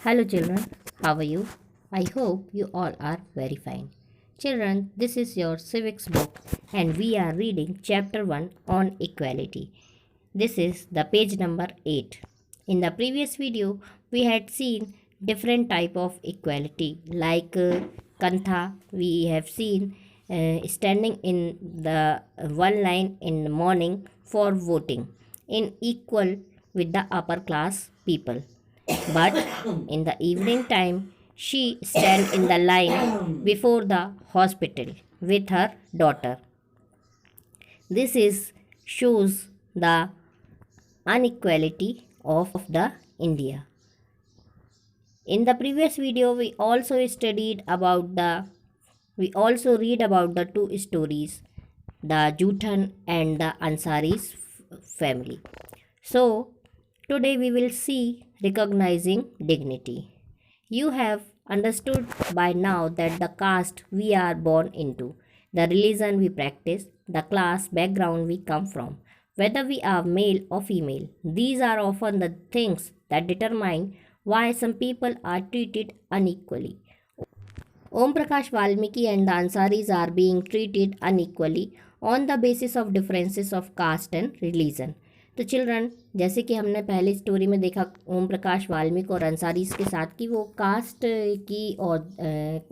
Hello, children. How are you? I hope you all are very fine. Children, this is your civics book, and we are reading chapter 1 on equality. This is the page number 8. In the previous video, we had seen different type of equality like kantha. We have seen standing in the one line in the morning for voting in equal with the upper class people, but in the evening time she stand in the line before the hospital with her daughter. This is shows the inequality of the India. In the previous video we also read about the two stories, the Juthan and the Ansari's family. So today we will see recognizing dignity. You have understood by now that the caste we are born into, the religion we practice, the class background we come from, whether we are male or female, these are often the things that determine why some people are treated unequally. Om Prakash Valmiki and the Ansaris are being treated unequally on the basis of differences of caste and religion. तो children, जैसे कि हमने पहले story में देखा ओम प्रकाश वाल्मीकि और अंसारीज के साथ कि वो कास्ट की और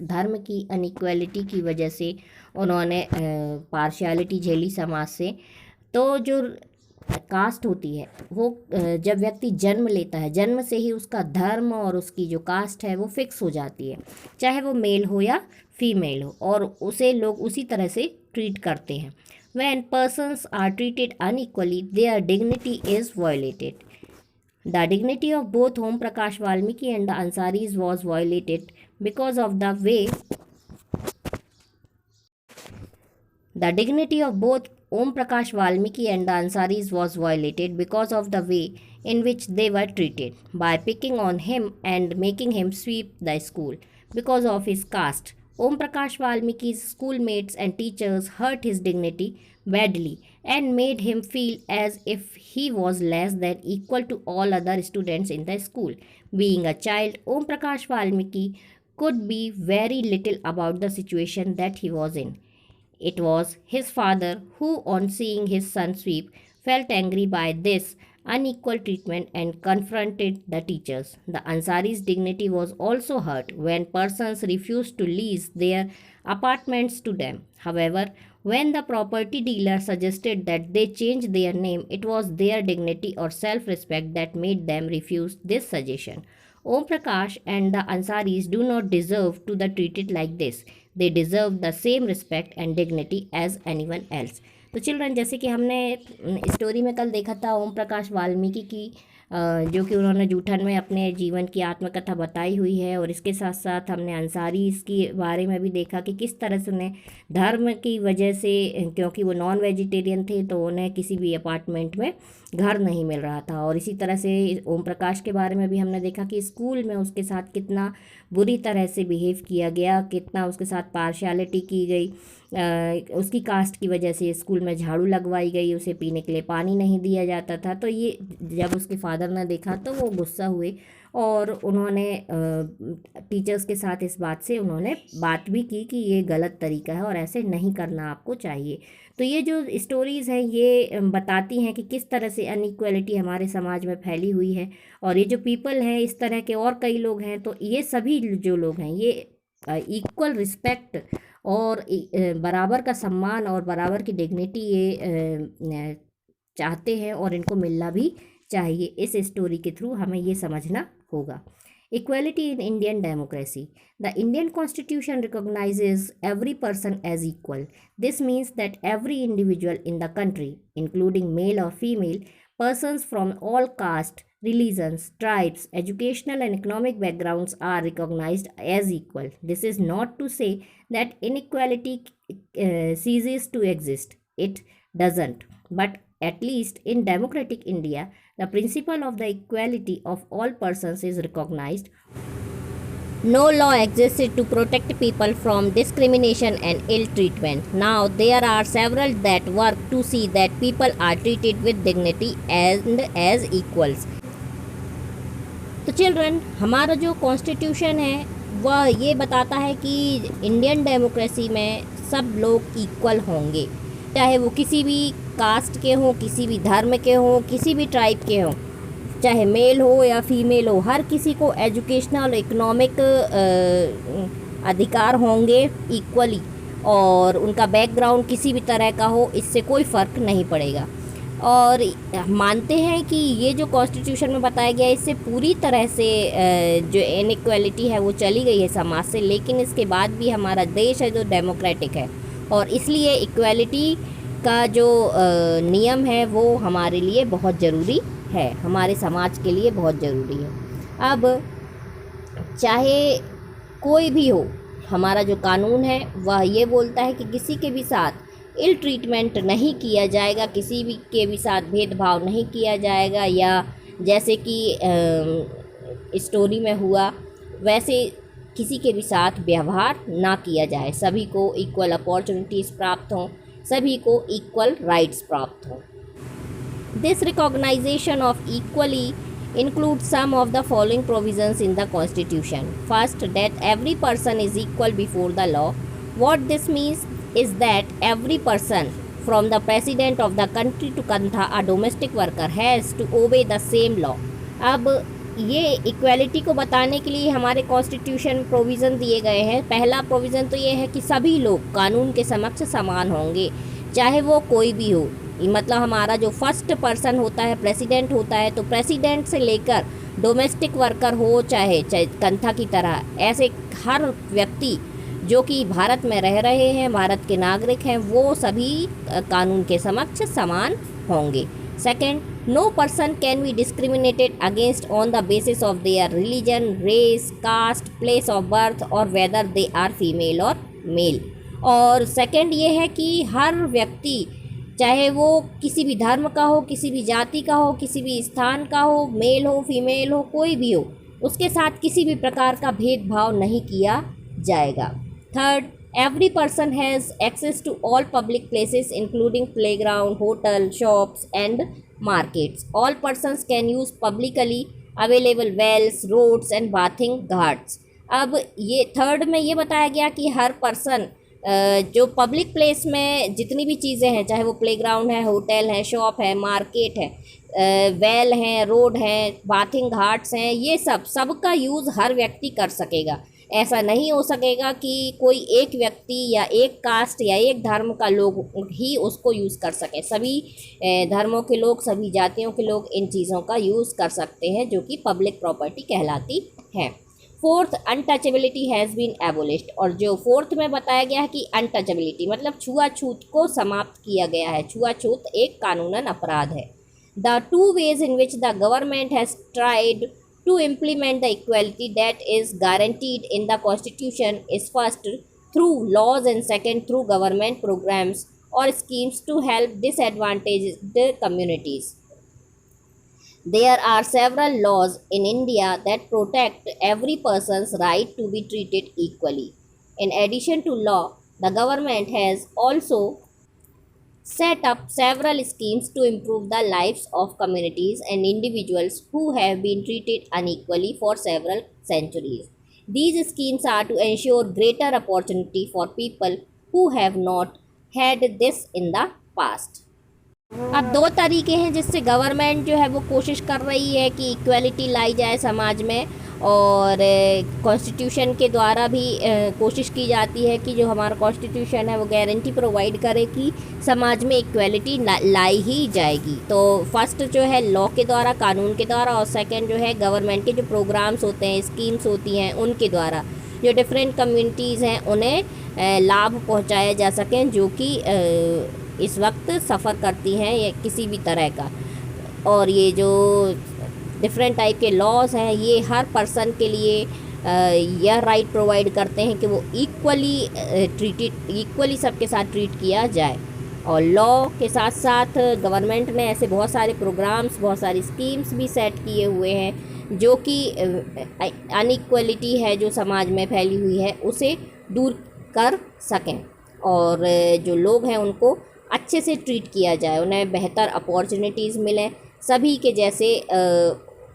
धर्म की अनइक्वालिटी की वजह से उन्होंने पार्शियलिटी झेली समाज से। तो जो कास्ट होती है वो जब व्यक्ति जन्म लेता है, जन्म से ही उसका धर्म और उसकी जो कास्ट है वो फिक्स हो जाती है, चाहे वो मेल हो या फीमेल हो, और उसे लोग उसी तरह से ट्रीट करते हैं. When persons are treated unequally, their dignity is violated. The dignity of both Om Prakash Valmiki and the Ansaris was violated because of the way The dignity of both Om Prakash Valmiki and the Ansaris was violated because of the way in which they were treated, by picking on him and making him sweep the school because of his caste. Om Prakash Valmiki's schoolmates and teachers hurt his dignity badly and made him feel as if he was less than equal to all other students in the school. Being a child, Om Prakash Valmiki could be very little about the situation that he was in. It was his father who, on seeing his son sweep, felt angry by this unequal treatment and confronted the teachers. The Ansari's dignity was also hurt when persons refused to lease their apartments to them. However, when the property dealer suggested that they change their name, it was their dignity or self-respect that made them refuse this suggestion. Om Prakash and the Ansaris do not deserve to be treated like this. They deserve the same respect and dignity as anyone else. तो children, जैसे कि हमने story में कल देखा था ओम प्रकाश वाल्मीकि की जो कि उन्होंने जूठन में अपने जीवन की आत्मकथा बताई हुई है, और इसके साथ साथ हमने अंसारी इसके बारे में भी देखा कि किस तरह से उन्हें धर्म की वजह से, क्योंकि वो नॉन वेजिटेरियन थे, तो उन्हें किसी भी अपार्टमेंट में घर नहीं मिल रहा था. और इसी तरह से ओम प्रकाश के बारे में भी हमने देखा कि स्कूल में उसके साथ कितना बुरी तरह से बिहेव किया गया, कितना उसके साथ पार्शियलिटी की गई. उसकी कास्ट की वजह से स्कूल में झाड़ू लगवाई गई, उसे पीने के लिए पानी नहीं दिया जाता था. तो ये जब उसके फादर ने देखा तो वो गुस्सा हुए और उन्होंने टीचर्स के साथ इस बात से उन्होंने बात भी की कि ये गलत तरीका है और ऐसे नहीं करना आपको चाहिए. तो ये जो स्टोरीज़ हैं ये बताती हैं कि किस तरह से अनइक्वालिटी हमारे समाज में फैली हुई है. और ये जो पीपल हैं, इस तरह के और कई लोग हैं, तो ये सभी जो लोग हैं ये इक्वल रिस्पेक्ट और बराबर का सम्मान और बराबर की डिग्निटी ये चाहते हैं और इनको मिलना भी चाहिए. इस स्टोरी के थ्रू हमें ये समझना होगा. Equality in Indian democracy. The Indian Constitution recognizes every person as equal. This means that every individual in the country, including male or female, persons from all castes, religions, tribes, educational and economic backgrounds are recognized as equal. This is not to say that inequality ceases to exist. It doesn't. But at least in democratic India, the principle of the equality of all persons is recognized. No law existed to protect people from discrimination and ill treatment. Now there are several that work to see that people are treated with dignity and as equals. तो children, हमारा जो constitution है वह ये बताता है कि Indian democracy में सब लोग इक्वल होंगे, चाहे वो किसी भी कास्ट के हों, किसी भी धर्म के हों, किसी भी ट्राइब के हों, चाहे मेल हो या फीमेल हो, हर किसी को एजुकेशनल और इकोनॉमिक अधिकार होंगे इक्वली, और उनका बैकग्राउंड किसी भी तरह का हो, इससे कोई फ़र्क नहीं पड़ेगा। और मानते हैं कि ये जो कॉन्स्टिट्यूशन में बताया गया है इससे पूरी तरह से जो इनइक्वालिटी है वो चली गई है समाज से, लेकिन इसके बाद भी हमारा देश है जो डेमोक्रेटिक है, और इसलिए इक्वालिटी का जो नियम है वो हमारे लिए बहुत ज़रूरी है, हमारे समाज के लिए बहुत ज़रूरी है। अब चाहे कोई भी हो, हमारा जो कानून है वह ये बोलता है कि किसी के भी साथ इल ट्रीटमेंट नहीं किया जाएगा, किसी भी के भी साथ भेदभाव नहीं किया जाएगा, या जैसे कि स्टोरी में हुआ वैसे किसी के भी साथ व्यवहार ना किया जाए, सभी को इक्वल अपॉर्चुनिटीज़ प्राप्त हों, सभी को इक्वल राइट्स प्राप्त हों। This recognization of equally includes some of the following provisions in the Constitution. First, that every person is equal before the law. What this means is that every person, from the president of the country to a domestic worker, has to obey the same law. अब ये equality को बताने के लिए हमारे constitution provision दिए गए हैं। पहला प्रोविज़न तो ये है कि सभी लोग कानून के समक्ष समान होंगे, चाहे वो कोई भी हो। मतलब हमारा जो फर्स्ट पर्सन होता है, प्रेसिडेंट होता है, तो प्रेसिडेंट से लेकर डोमेस्टिक वर्कर हो, चाहे कंथा की तरह, ऐसे हर व्यक्ति जो कि भारत में रह रहे हैं, भारत के नागरिक हैं, वो सभी कानून के समक्ष समान होंगे। Second, no person can be discriminated against on the basis of their religion, race, caste, place of birth और वेदर दे आर फीमेल और मेल। और सेकंड ये है कि हर व्यक्ति, चाहे वो किसी भी धर्म का हो, किसी भी जाति का हो, किसी भी स्थान का हो, मेल हो, फीमेल हो, कोई भी हो, उसके साथ किसी भी प्रकार का भेदभाव नहीं किया जाएगा। Third, every person has access to all public places including playground, hotel, shops and markets. All persons can use publicly available wells, roads and bathing ghats. अब ये थर्ड में ये बताया गया कि हर पर्सन जो पब्लिक प्लेस में जितनी भी चीज़ें हैं, चाहे वो प्लेग्राउंड है, होटल है, शॉप है, मार्केट है, वेल हैं, रोड हैं, बाथिंग घाट्स हैं, ये सबका यूज़ हर व्यक्ति कर सकेगा। ऐसा नहीं हो सकेगा कि कोई एक व्यक्ति या एक कास्ट या एक धर्म का लोग ही उसको यूज़ कर सके। सभी धर्मों के लोग, सभी जातियों के लोग इन चीज़ों का यूज़ कर सकते हैं, जो कि पब्लिक प्रॉपर्टी कहलाती है। Fourth, untouchability has been abolished. और जो फोर्थ में बताया गया है कि अनटचेबिलिटी मतलब छुआछूत को समाप्त किया गया है। छुआछूत एक कानूनन अपराध है। The two ways in which the government has tried to implement the equality that is guaranteed in the Constitution is first through laws and second through government programs or schemes to help disadvantaged communities. There are several laws in India that protect every person's right to be treated equally. In addition to law, the government has also set up several schemes to improve the lives of communities and individuals who have been treated unequally for several centuries. These schemes are to ensure greater opportunity for people who have not had this in the past. अब दो तरीके हैं जिससे government जो है वो कोशिश कर रही है कि इक्वलिटी लाई जाए समाज में, और कॉन्स्टिट्यूशन के द्वारा भी कोशिश की जाती है कि जो हमारा कॉन्स्टिट्यूशन है वो गारंटी प्रोवाइड करे कि समाज में इक्वलिटी लाई ही जाएगी। तो फर्स्ट जो है लॉ के द्वारा, कानून के द्वारा, और सेकंड जो है गवर्नमेंट के जो प्रोग्राम्स होते हैं, स्कीम्स होती हैं, उनके द्वारा जो डिफरेंट कम्युनिटीज़ हैं उन्हें लाभ पहुँचाया जा सकें, जो कि इस वक्त सफ़र करती हैं या किसी भी तरह का। और ये जो डिफरेंट टाइप के लॉज हैं ये हर पर्सन के लिए यह राइट प्रोवाइड करते हैं कि वो इक्वली सबके साथ ट्रीट किया जाए। और लॉ के साथ साथ गवर्नमेंट ने ऐसे बहुत सारे प्रोग्राम्स, बहुत सारी स्कीम्स भी सेट किए हुए हैं जो कि अनइक्वलिटी है जो समाज में फैली हुई है उसे दूर कर सकें, और जो लोग हैं उनको अच्छे से ट्रीट किया जाए, उन्हें बेहतर अपॉर्चुनिटीज़ मिलें, सभी के जैसे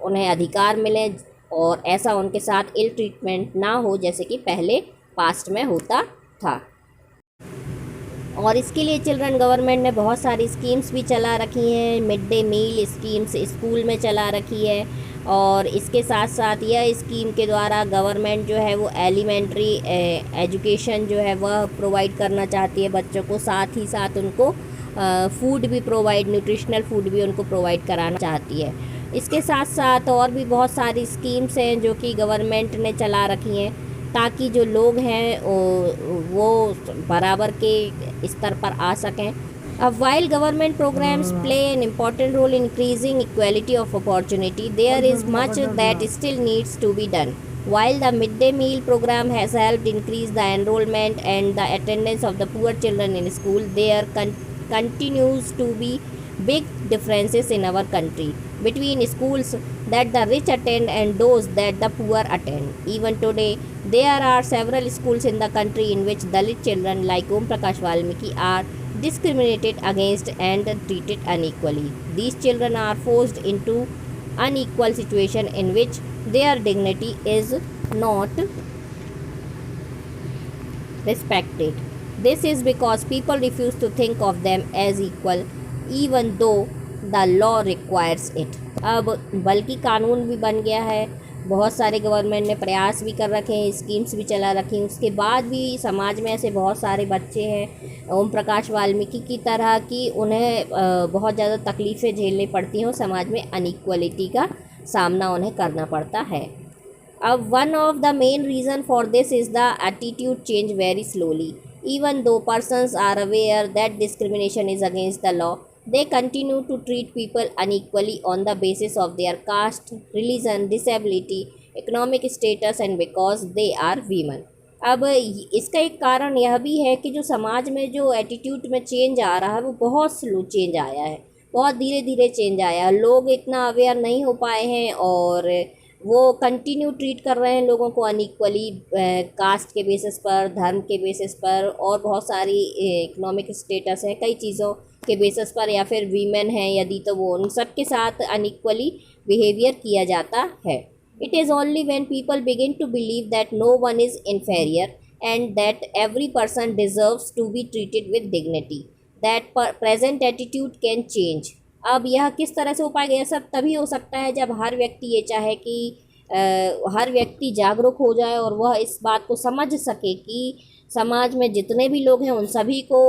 उन्हें अधिकार मिलें, और ऐसा उनके साथ इल ट्रीटमेंट ना हो जैसे कि पहले पास्ट में होता था। और इसके लिए चिल्ड्रन गवर्नमेंट ने बहुत सारी स्कीम्स भी चला रखी हैं। Mid day meal schemes school में चला रखी है, और इसके साथ साथ यह स्कीम के द्वारा गवर्नमेंट जो है वो एलिमेंट्री एजुकेशन जो है वह प्रोवाइड करना चाहती है बच्चों को, साथ ही साथ उनको फूड भी प्रोवाइड, न्यूट्रिशनल फूड भी उनको प्रोवाइड कराना चाहती है। इसके साथ साथ और भी बहुत सारी स्कीम्स हैं जो कि गवर्नमेंट ने चला रखी हैं ताकि जो लोग हैं वो बराबर के स्तर पर आ सकें। अब while government programs play an important role in increasing equality of opportunity, there is much that still needs to be done. While the midday meal program has helped increase the enrollment and the attendance of the poor children in school, there continues to be big differences in our country between schools that the rich attend and those that the poor attend. Even today, there are several schools in the country in which Dalit children like Om Prakash Valmiki are discriminated against and treated unequally. These children are forced into unequal situation in which their dignity is not respected. This is because people refuse to think of them as equal even though the law requires it. अब बल्कि कानून भी बन गया है, बहुत सारे government ने प्रयास भी कर रखे हैं, स्कीम्स भी चला रखी हैं, उसके बाद भी समाज में ऐसे बहुत सारे बच्चे हैं ओम प्रकाश वाल्मीकि की तरह कि उन्हें बहुत ज़्यादा तकलीफ़ें झेलनी पड़ती हैं और समाज में अनइक्वलिटी का सामना उन्हें करना पड़ता है। अब one of the main reason for this is the attitude change very slowly. Even though persons are aware that discrimination is against the law, they continue to treat people unequally on the basis of their caste, religion, disability, economic status and because they are women. अब इसका एक कारण यह भी है कि जो समाज में जो एटीट्यूड में चेंज आ रहा है वो बहुत स्लो चेंज आया है, बहुत धीरे धीरे चेंज आया है। लोग इतना अवेयर नहीं हो पाए हैं और वो कंटिन्यू ट्रीट कर रहे हैं लोगों को अनइक्वली, कास्ट के बेसिस पर, धर्म के बेसिस पर और बहुत सारी इकोनॉमिक स्टेटस है, कई चीज़ों के बेसिस पर, या फिर वीमेन हैं यदि तो वो उन सब के साथ अनइक्वली बिहेवियर किया जाता है। It is only when people begin to believe that no one is inferior and that every person deserves to be treated with dignity that present attitude can change. अब यह किस तरह से हो पाएगा, यह सब तभी हो सकता है जब हर व्यक्ति ये चाहे कि हर व्यक्ति जागरूक हो जाए और वह इस बात को समझ सके कि समाज में जितने भी लोग हैं उन सभी को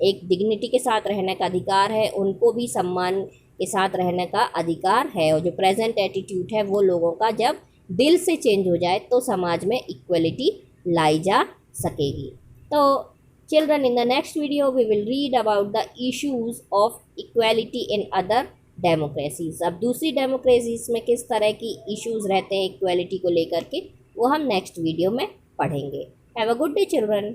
एक डिग्निटी के साथ रहने का अधिकार है, उनको भी सम्मान के साथ रहने का अधिकार है। और जो प्रेजेंट एटीट्यूड है वो लोगों का जब दिल से चेंज हो जाए तो समाज में इक्वलिटी लाई जा सकेगी। तो children, in the next video we will read about the issues of equality in other democracies. अब दूसरी डेमोक्रेसीज में किस तरह की इश्यूज रहते हैं इक्वलिटी को लेकर के, वो हम नेक्स्ट वीडियो में पढ़ेंगे। Have a good day children.